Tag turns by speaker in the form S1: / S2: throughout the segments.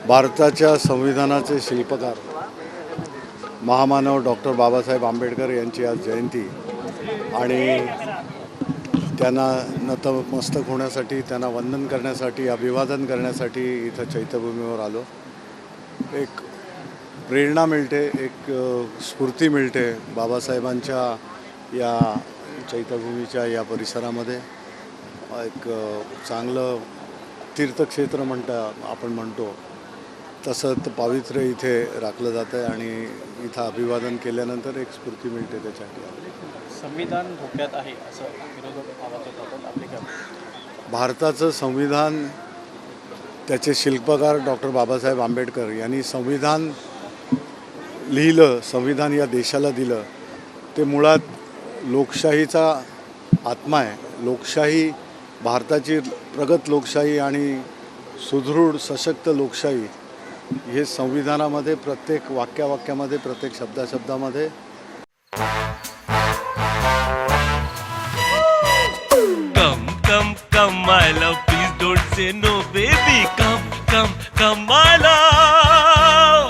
S1: भारताच्या संविधानाचे शिल्पकार महामानव डॉक्टर बाबासाहेब आंबेडकर यांची आज जयंती आणि त्यांना नतमस्तक होण्यासाठी, त्यांना वंदन करण्यासाठी, अभिवादन करण्यासाठी इथं चैत्यभूमीवर आलो। एक प्रेरणा मिळते, एक स्फूर्ती मिळते बाबासाहेबांच्या या चैत्यभूमीच्या या परिसरामध्ये। एक चांगलं तीर्थक्षेत्र आपण म्हणतो तसं पावित्र्य इथे राखलं जातं आहे आणि इथं अभिवादन केल्यानंतर एक स्फूर्ती मिळते त्याच्यासाठी।
S2: संविधान धोक्यात आहे असं विरोधक आवाज होतात आपले काय?
S1: भारताचं संविधान, त्याचे शिल्पकार डॉक्टर बाबासाहेब आंबेडकर यांनी संविधान लिहिलं, संविधान या देशाला दिलं। ते मुळात लोकशाहीचा आत्मा आहे। लोकशाही, भारताची प्रगत लोकशाही आणि सुदृढ सशक्त लोकशाही हे संविधानामध्ये प्रत्येक वाक्यामध्ये, प्रत्येक शब्दामध्ये
S3: Come my love, please don't say no baby, come my love।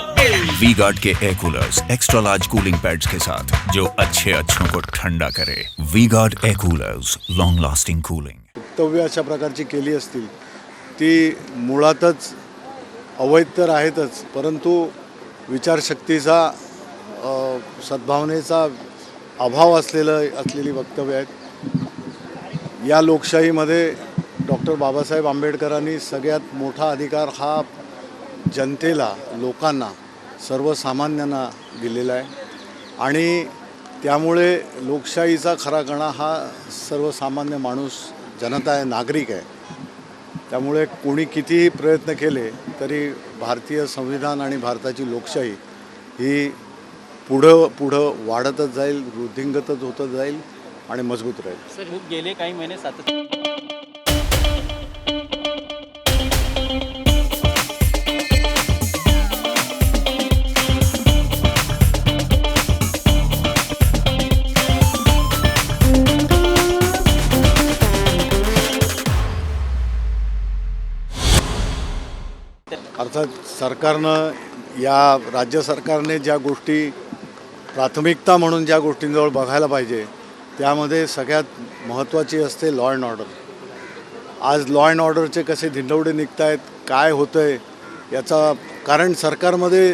S4: V-Guard के air coolers extra large cooling pads के साथ जो अच्छों को ठंडा करे। V-Guard air coolers, long lasting cooling.
S1: वक्तव्य अशा प्रकारची केली असतील ती मुळातच अवैध तर आहेतच, परंतु विचारशक्तीचा, सद्भावनेचा अभाव असलेली वक्तव्य आहेत। या लोकशाहीमध्ये डॉक्टर बाबासाहेब आंबेडकरांनी सगळ्यात मोठा अधिकार हा जनतेला, लोकांना, सर्वसामान्यांना दिलेला आहे आणि त्यामुळे लोकशाहीचा खरा कणा हा सर्वसामान्य माणूस, जनता आहे, नागरिक आहे। त्यामुळे कोणी कितीही प्रयत्न केले तरी भारतीय संविधान आणि भारताची लोकशाही ही पुढं वाढतच जाईल, वृद्धिंगतच होत जाईल आणि मजबूत राहील।
S2: सर, गेले काही महिने
S1: अर्थात सरकारनं, या राज्य सरकारने ज्या गोष्टी प्राथमिकता म्हणून ज्या गोष्टींजवळ बघायला पाहिजे त्यामध्ये सगळ्यात महत्त्वाची असते लॉ अँड ऑर्डर। आज लॉ अँड ऑर्डरचे कसे धिंडवडे निघत आहेत, काय होतं आहे याचा कारण सरकारमध्ये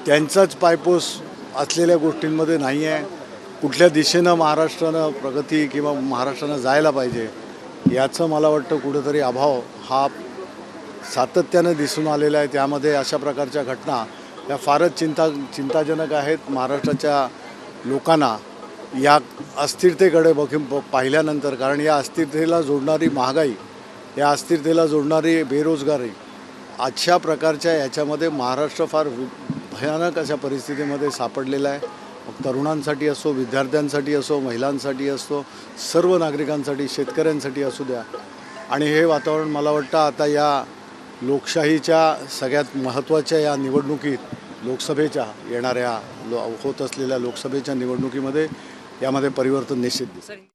S1: त्यांचाच पायपोस असलेल्या गोष्टींमध्ये नाही आहे। कुठल्या दिशेनं महाराष्ट्रानं प्रगती किंवा महाराष्ट्रानं जायला पाहिजे याचं मला वाटतं कुठंतरी अभाव हा सातत्यानं दिसून आलेला आहे। त्यामध्ये अशा प्रकारच्या घटना या फारच चिंताजनक आहेत। महाराष्ट्राच्या लोकांना या अस्थिरतेकडे पाहिल्यानंतर, कारण या अस्थिरतेला जोडणारी महागाई, या अस्थिरतेला जोडणारी बेरोजगारी, अशा प्रकारच्या याच्यामध्ये महाराष्ट्र फार भयानक अशा परिस्थितीमध्ये सापडलेला आहे। मग तरुणांसाठी असो, विद्यार्थ्यांसाठी असो, महिलांसाठी असो, सर्व नागरिकांसाठी, शेतकऱ्यांसाठी असू द्या। आणि हे वातावरण मला वाटतं आता या लोकशाहीच्या सगळ्यात महत्त्वाच्या या निवडणुकीत, लोकसभेच्या येणाऱ्या होत असलेल्या लोकसभेच्या निवडणुकीमध्ये यामध्ये परिवर्तन निश्चित दिसेल।